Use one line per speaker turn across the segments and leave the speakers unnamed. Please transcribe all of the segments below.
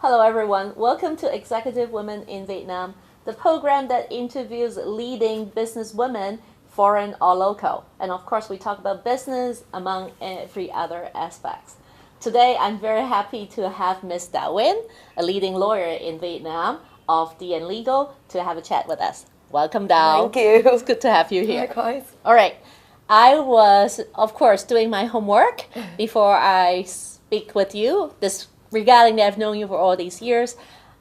Hello, everyone. Welcome to Executive Women in Vietnam, the program that interviews leading business women, foreign or local. And of course, we talk about business among every other aspects. Today, I'm very happy to have Ms. Nguyen, a leading lawyer in Vietnam of DN Legal, to have a chat with us. Welcome, Dao.
Thank you.
It's good to have you here.
Likewise.
All right. I was, of course, doing my homework before I speak with you. This regarding that I've known you for all these years.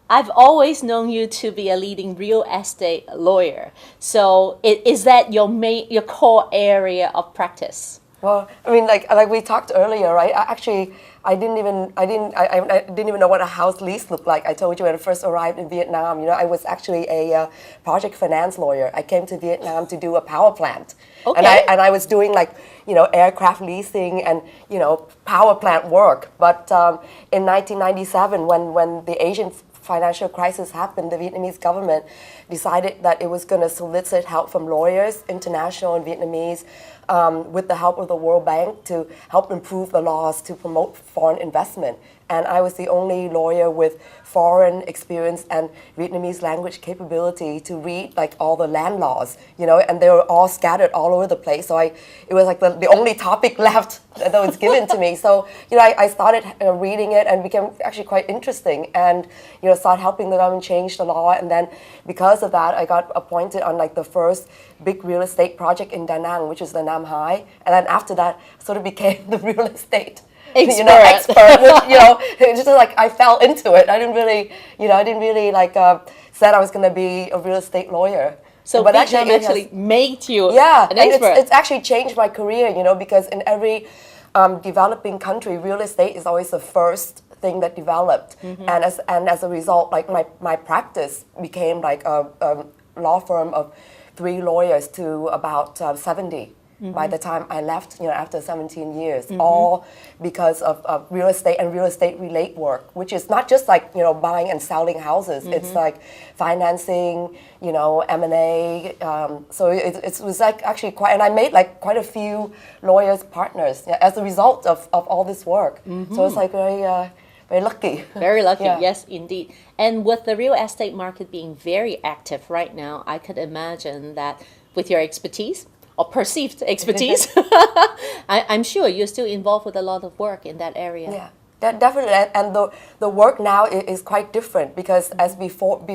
I've always known you to be a leading real estate lawyer. So is that your core area of practice?
Well, I mean, like we talked earlier, right? I didn't even know what a house lease looked like. I told you when I first arrived in Vietnam. I was actually a project finance lawyer. I came to Vietnam to do a power plant,
Okay.
and I was doing aircraft leasing and power plant work. But in 1997, when the Asian financial crisis happened, the Vietnamese government decided that it was going to solicit help from lawyers, international and Vietnamese, with the help of the World Bank to help improve the laws to promote foreign investment. And I was the only lawyer with foreign experience and Vietnamese language capability to read all the land laws, and they were all scattered all over the place. So it was like the only topic left that was given to me. So, I started reading it and became actually quite interesting and, started helping the government change the law. And then because of that, I got appointed on the first big real estate project in Da Nang, which is the Nam Hai. And then after that, sort of became the real estate expert. It's just I fell into it. I didn't really, said I was going to be a real estate lawyer.
So
but
Vietnam actually made you
an
expert.
It's actually changed my career, because in every developing country, real estate is always the first thing that developed. Mm-hmm. And as a result, my practice became a law firm of 3 lawyers to about 70. Mm-hmm. By the time I left, after 17 years, mm-hmm. all because of real estate and real estate relate work, which is not just buying and selling houses. Mm-hmm. It's financing, M&A. So it was actually quite, and I made quite a few lawyers partners as a result of all this work. Mm-hmm. So it's very lucky.
Very lucky,
Yeah.
Yes, indeed. And with the real estate market being very active right now, I could imagine that with your expertise, or perceived expertise, I'm sure you're still involved with a lot of work in that area.
Yeah, definitely. And the work now is quite different because as before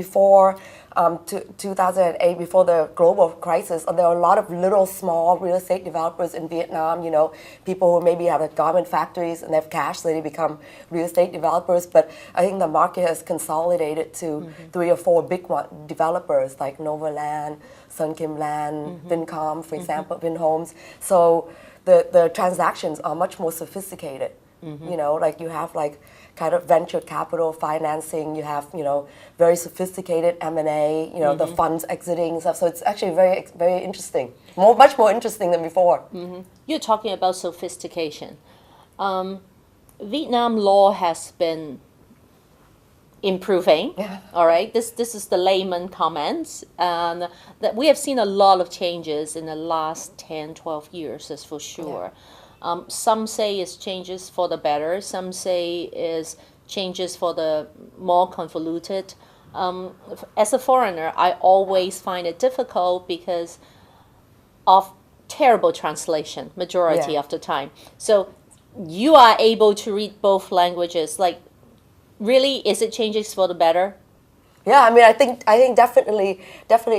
2008, before the global crisis, there were a lot of little small real estate developers in Vietnam, people who maybe have garment factories and they have cash, so they become real estate developers. But I think the market has consolidated to mm-hmm. 3 or 4 big developers like Novaland, Sun Kim Land, mm-hmm. Vincom, for example, mm-hmm. Vinhomes. So the transactions are much more sophisticated. Mm-hmm. You have kind of venture capital financing, you have, very sophisticated M&A, mm-hmm. the funds exiting stuff. So it's actually very, very interesting, much more interesting than before.
Mm-hmm. You're talking about sophistication. Vietnam law has been improving.
Yeah.
All right. This is the layman comments, and that we have seen a lot of changes in the last 10, 12 years, that's for sure. Yeah. Some say it's changes for the better. Some say is changes for the more convoluted. As a foreigner, I always find it difficult because of terrible translation majority of the time. So you are able to read both languages. Really, is it changes for the better?
Yeah, I mean, I think definitely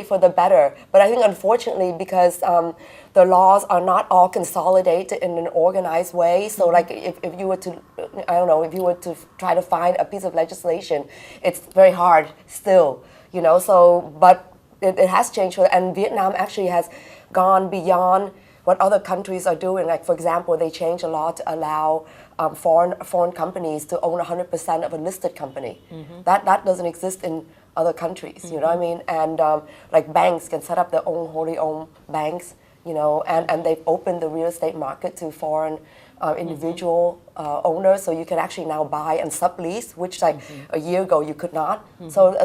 for the better. But I think unfortunately, because the laws are not all consolidated in an organized way. So, mm-hmm. if you were to, if you were to try to find a piece of legislation, it's very hard still. So, but it has changed, and Vietnam actually has gone beyond what other countries are doing. For example, they changed a law to allow foreign companies to own 100% of a listed company. Mm-hmm. That doesn't exist in other countries, mm-hmm. you know what I mean? And banks can set up their own wholly owned banks, and they've opened the real estate market to foreign individual owners, so you can actually now buy and sublease, which mm-hmm. a year ago you could not. Mm-hmm. So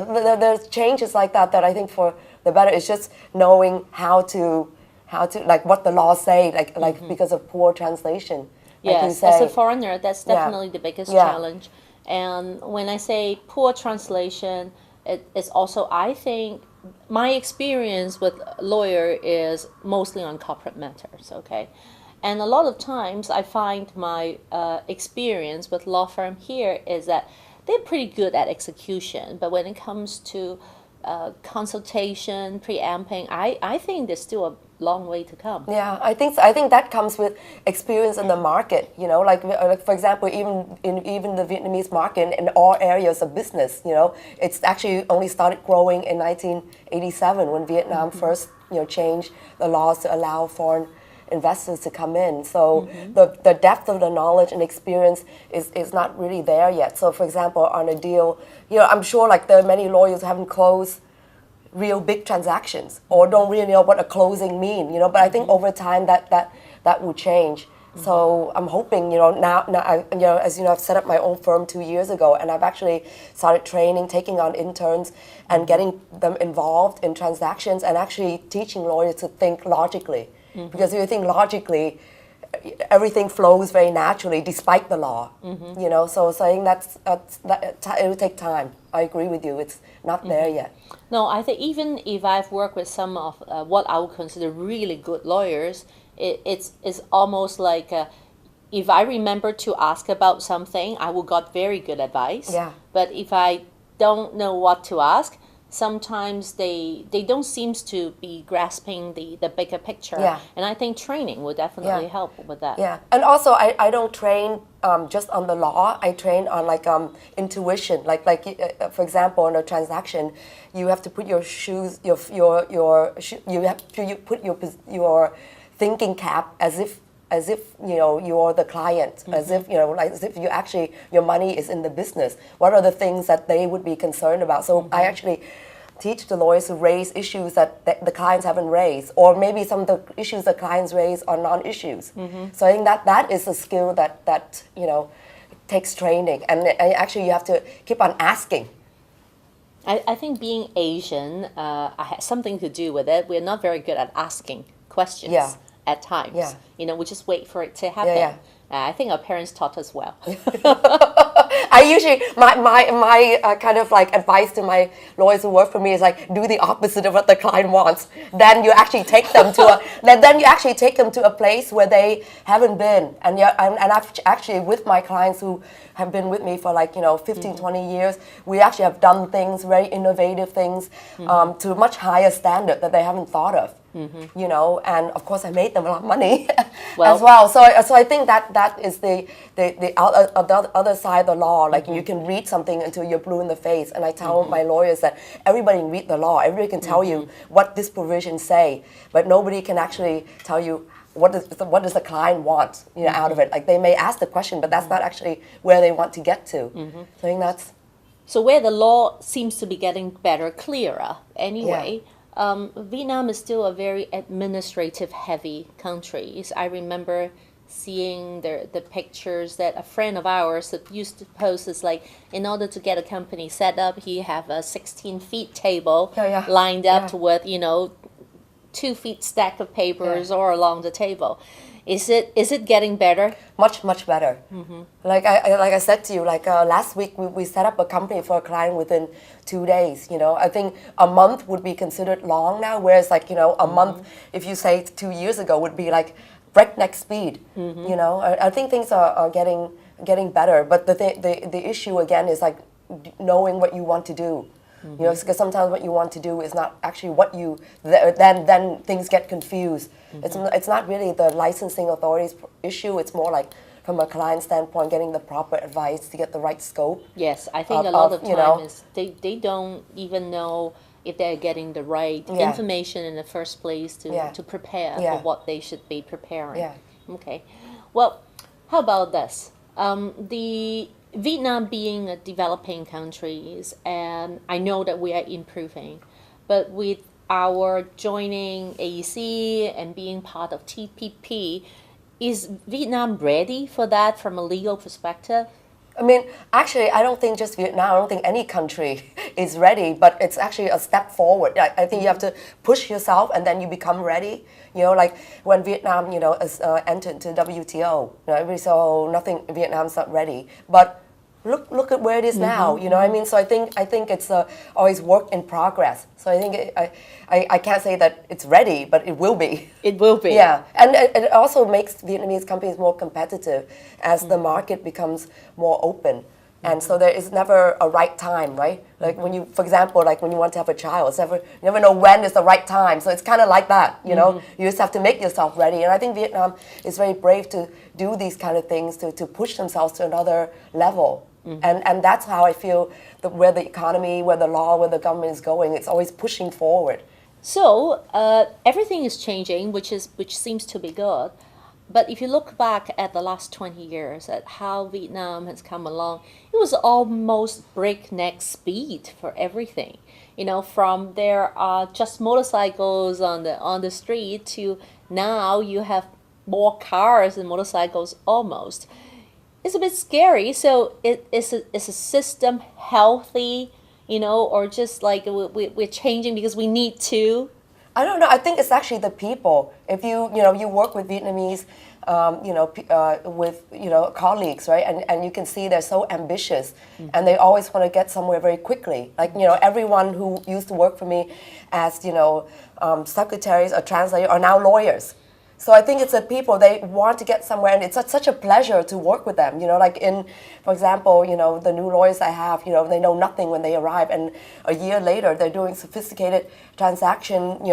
there's changes like that I think for the better. It's just knowing how to what the laws say, mm-hmm. because of poor translation.
Yes, as a foreigner, that's definitely the biggest challenge. And when I say poor translation, it's also, I think, my experience with lawyer is mostly on corporate matters, okay? And a lot of times I find my experience with law firm here is that they're pretty good at execution, but when it comes to consultation, preempting, I think there's still a long way to come.
Yeah, I think that comes with experience in the market. You know, like for example, even the Vietnamese market in all areas of business. You know, it's actually only started growing in 1987 when Vietnam first changed the laws to allow foreign investors to come in. So the depth of the knowledge and experience is not really there yet. So for example, on a deal, I'm sure like there are many lawyers who haven't closed real big transactions or don't really know what a closing mean, but I think over time that will change. So I'm hoping, now I, as I've set up my own firm 2 years ago, and I've actually started training, taking on interns, and getting them involved in transactions, and actually teaching lawyers to think logically. Because if you think logically, everything flows very naturally despite the law. So saying that it will take time. I agree with you. It's not there yet.
No, I think even if I've worked with some of what I would consider really good lawyers, it's almost like if I remember to ask about something, I will got very good advice.
Yeah.
But if I don't know what to ask, sometimes they don't seem to be grasping the bigger picture.
Yeah.
And I think training will definitely help with that.
Yeah, and also I don't train just on the law. I train on like intuition. Like for example, in a transaction, you have to put your shoes, you have to put your thinking cap as if you're the client, as if like as if you actually your money is in the business. What are the things that they would be concerned about? So I actually teach the lawyers to raise issues that the clients haven't raised, or maybe some of the issues the clients raise are non-issues. So I think that is a skill that takes training, and actually you have to keep on asking.
I think being Asian has something to do with it. We're not very good at asking questions at times. We just wait for it to happen. I think our parents taught us well.
I usually my kind of like advice to my lawyers who work for me is like, do the opposite of what the client wants. Then you actually take them to a place where they haven't been. And I've actually, with my clients who have been with me for like 15, 20 years, we actually have done things, very innovative things, to a much higher standard that they haven't thought of. And of course I made them a lot of money as well. So I think that is the other side of the law. Like you can read something until you're blue in the face. And I tell my lawyers that everybody can read the law. Everybody can tell you what this provision say, but nobody can actually tell you what does the client want out of it. Like they may ask the question, but that's not actually where they want to get to. So I think that's
so where the law seems to be getting better, clearer anyway. Vietnam is still a very administrative heavy country. I remember seeing the pictures that a friend of ours that used to post is like, in order to get a company set up, he have a 16 feet table lined up with 2 feet stack of papers or along the table. Is it getting better?
Much better. Like I said to you, like last week we set up a company for a client within 2 days. I think a month would be considered long now, whereas like a month, if you say 2 years ago, would be like breakneck speed. I think things are getting better, but the issue again is like knowing what you want to do. Because sometimes what you want to do is not actually what you. Then things get confused. It's not really the licensing authority's issue. It's more like from a client standpoint, getting the proper advice to get the right scope.
Yes, I think a lot of times they don't even know if they're getting the right information in the first place to prepare for what they should be preparing. Okay. Well, how about this? The Vietnam being a developing country, and I know that we are improving, but with our joining AEC and being part of TPP, is Vietnam ready for that from a legal perspective?
I mean, actually, I don't think just Vietnam, I don't think any country is ready, but it's actually a step forward. I think you have to push yourself and then you become ready. Like when Vietnam, entered into WTO, everybody said, oh, Vietnam's not ready. But look at where it is now. You know what I mean? So I think it's always work in progress. So I think I can't say that it's ready, but it will be.
It will be.
Yeah, and it also makes Vietnamese companies more competitive as the market becomes more open. And so there is never a right time, right? Like when you, for example, like when you want to have a child, you never know when is the right time. So it's kind of like that, you know? You just have to make yourself ready. And I think Vietnam is very brave to do these kind of things, to push themselves to another level. And that's how I feel where the economy, where the law, where the government is going, it's always pushing forward.
So everything is changing, which seems to be good. But if you look back at the last 20 years, at how Vietnam has come along, it was almost breakneck speed for everything. You know, from there are just motorcycles on the street to now you have more cars and motorcycles almost. It's a bit scary. So is a system healthy, you know, or just like we're changing because we need to?
I don't know. I think it's actually the people. If you work with Vietnamese, with colleagues, right? And you can see they're so ambitious, and they always want to get somewhere very quickly. Like everyone who used to work for me as secretaries or translators are now lawyers. So I think it's the people, they want to get somewhere, and it's such a pleasure to work with them. Like for example, the new lawyers I have, they know nothing when they arrive, and a year later they're doing sophisticated transaction,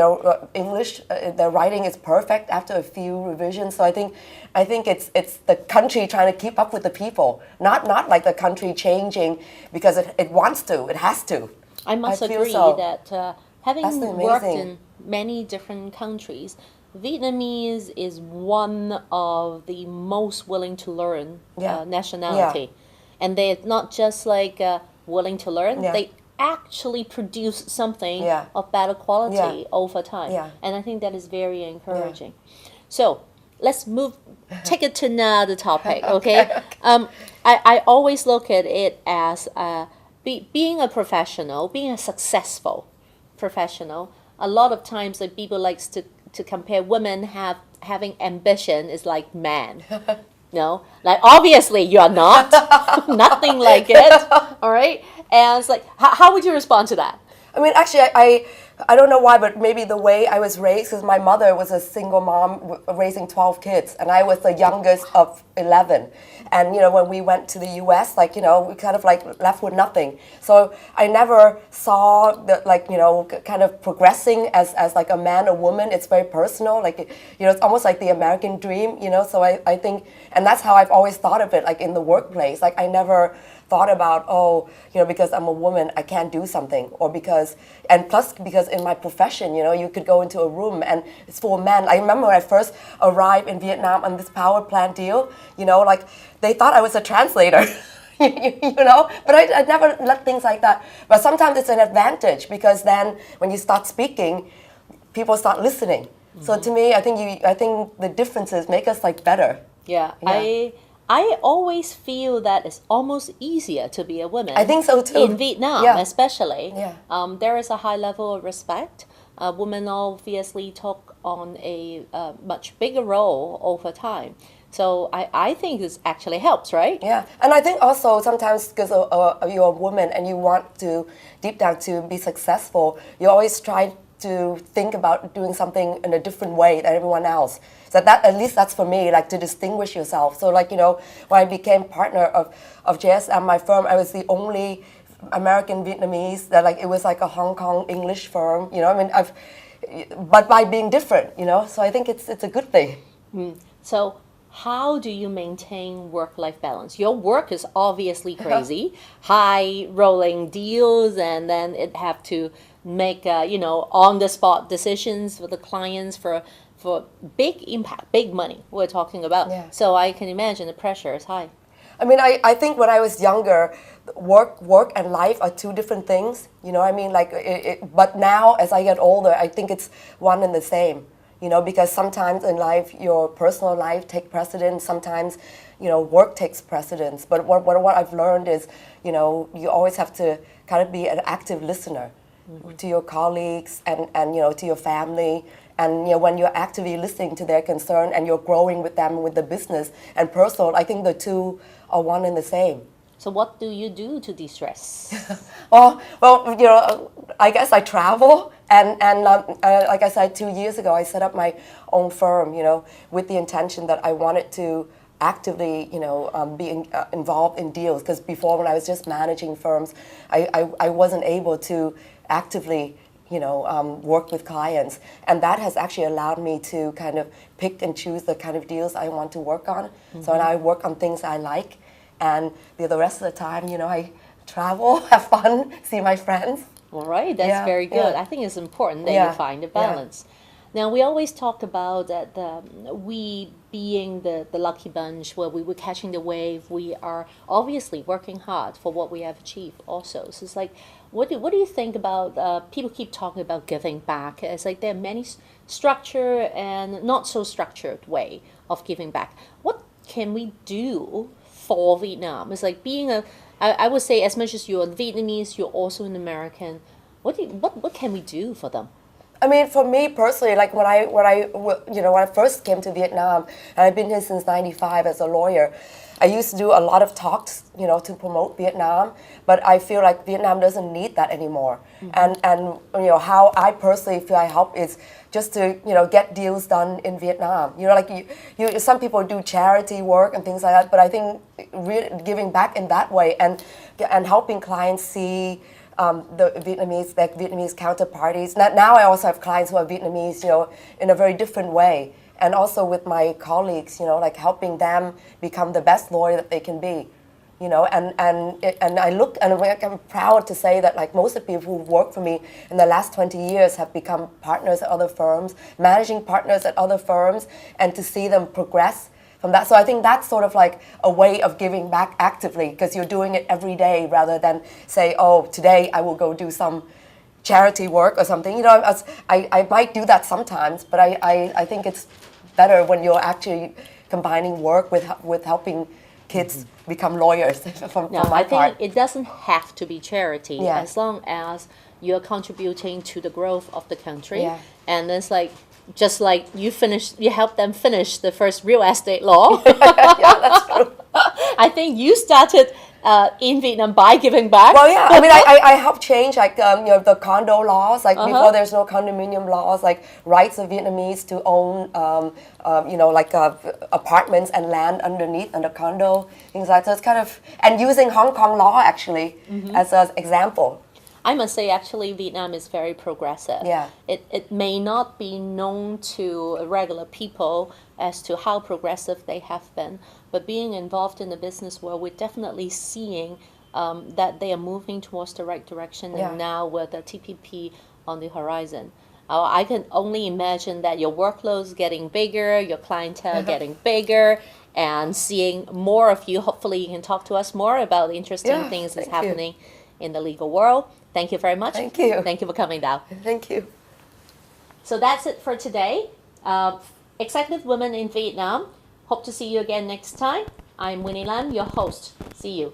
English, their writing is perfect after a few revisions. So I think it's the country trying to keep up with the people, not like the country changing because it wants to, it has to.
I must agree
so.
that having worked in many different countries, Vietnamese is one of the most willing to learn nationality. And they're not just like willing to learn, they actually produce something of better quality over time. And I think that is very encouraging. So let's take it to another topic, okay? I always look at it as being a professional, being a successful professional. A lot of times like people likes to compare women having ambition is like man. No, like obviously you are not. Nothing like it. All right. And it's like, how would you respond to that?
I mean, actually, I don't know why, but maybe the way I was raised, because my mother was a single mom raising 12 kids, and I was the youngest of 11. And, when we went to the U.S., we kind of left with nothing. So I never saw kind of progressing as like a man or woman. It's very personal. It's almost like the American dream, So I think, and that's how I've always thought of it, like in the workplace. Like I never thought about, because I'm a woman, I can't do something, or because in my profession, you could go into a room and it's full of men. I remember when I first arrived in Vietnam on this power plant deal, they thought I was a translator, but I never let things like that. But sometimes it's an advantage because then when you start speaking, people start listening. So to me, I think the differences make us better.
Yeah. I always feel that it's almost easier to be a woman.
I think so too.
In Vietnam, especially.
Yeah.
There is a high level of respect. Women obviously took on a much bigger role over time. So I think this actually helps, right?
Yeah, and I think also sometimes because you're a woman and you want to, deep down, to be successful, you always try to think about doing something in a different way than everyone else. So that, at least that's for me, to distinguish yourself. So when I became partner of JSM, my firm, I was the only American Vietnamese that it was like a Hong Kong English firm, but by being different, so I think it's a good thing.
So how do you maintain work-life balance? Your work is obviously crazy, high rolling deals, and then it have to make on-the-spot decisions for the clients for big impact, big money we're talking about.
Yeah.
So I can imagine the pressure is high.
I mean, I think when I was younger, work and life are two different things. But now as I get older, I think it's one and the same. Because sometimes in life, your personal life takes precedence. Sometimes, work takes precedence. But what I've learned is, you always have to kind of be an active listener to your colleagues and to your family. And when you're actively listening to their concern and you're growing with them with the business and personal, I think the two are one and the same.
So what do you do to de-stress?
Well, I guess I travel, and like I said, 2 years ago, I set up my own firm, with the intention that I wanted to actively, be involved in deals. Because before, when I was just managing firms, I wasn't able to actively, work with clients, and that has actually allowed me to kind of pick and choose the kind of deals I want to work on. So, and I work on things I like. And the rest of the time, I travel, have fun, see my friends.
All right, that's very good. I think it's important that you find a balance. Now, we always talk about that we being the lucky bunch where we were catching the wave, we are obviously working hard for what we have achieved also. So it's like, what do you think about, people keep talking about giving back. It's like there are many structured and not so structured way of giving back. What can we do for Vietnam? It's like being I would say as much as you're Vietnamese, you're also an American. What can we do for them?
I mean, for me personally, like when I first came to Vietnam, and I've been here since '95 as a lawyer, I used to do a lot of talks, to promote Vietnam, but I feel like Vietnam doesn't need that anymore. And how I personally feel I help is just to get deals done in Vietnam. Some people do charity work and things like that, but I think really giving back in that way and helping clients see the Vietnamese counterparties. Now I also have clients who are Vietnamese, in a very different way. And also with my colleagues, like helping them become the best lawyer that they can be, and I'm proud to say that like most of the people who've worked for me in the last 20 years have become partners at other firms, managing partners at other firms, and to see them progress from that. So I think that's sort of like a way of giving back actively, because you're doing it every day rather than say, oh, today I will go do some charity work or something. I might do that sometimes, but I think it's better when you're actually combining work with helping kids become lawyers. from my
I
part.
think it doesn't have to be charity as long as you're contributing to the growth of the country. And it's like just like you help them finish the first real estate law.
Yeah, that's true.
I think you started in Vietnam by giving back.
Well, yeah. I mean, I helped change like the condo laws. Like before, there's no condominium laws. Like rights of Vietnamese to own apartments and land underneath under condo things like that. So it's kind of and using Hong Kong law actually as an example.
I must say, actually, Vietnam is very progressive. It may not be known to regular people as to how progressive they have been, but being involved in the business world, we're definitely seeing that they are moving towards the right direction, and now with the TPP on the horizon. I can only imagine that your workload is getting bigger, your clientele getting bigger, and seeing more of you. Hopefully, you can talk to us more about the interesting things that's happening in the legal world. Thank you very much.
Thank you.
Thank you for coming down.
Thank you.
So that's it for today. Executive Women in Vietnam. Hope to see you again next time. I'm Winnie Lam, your host. See you.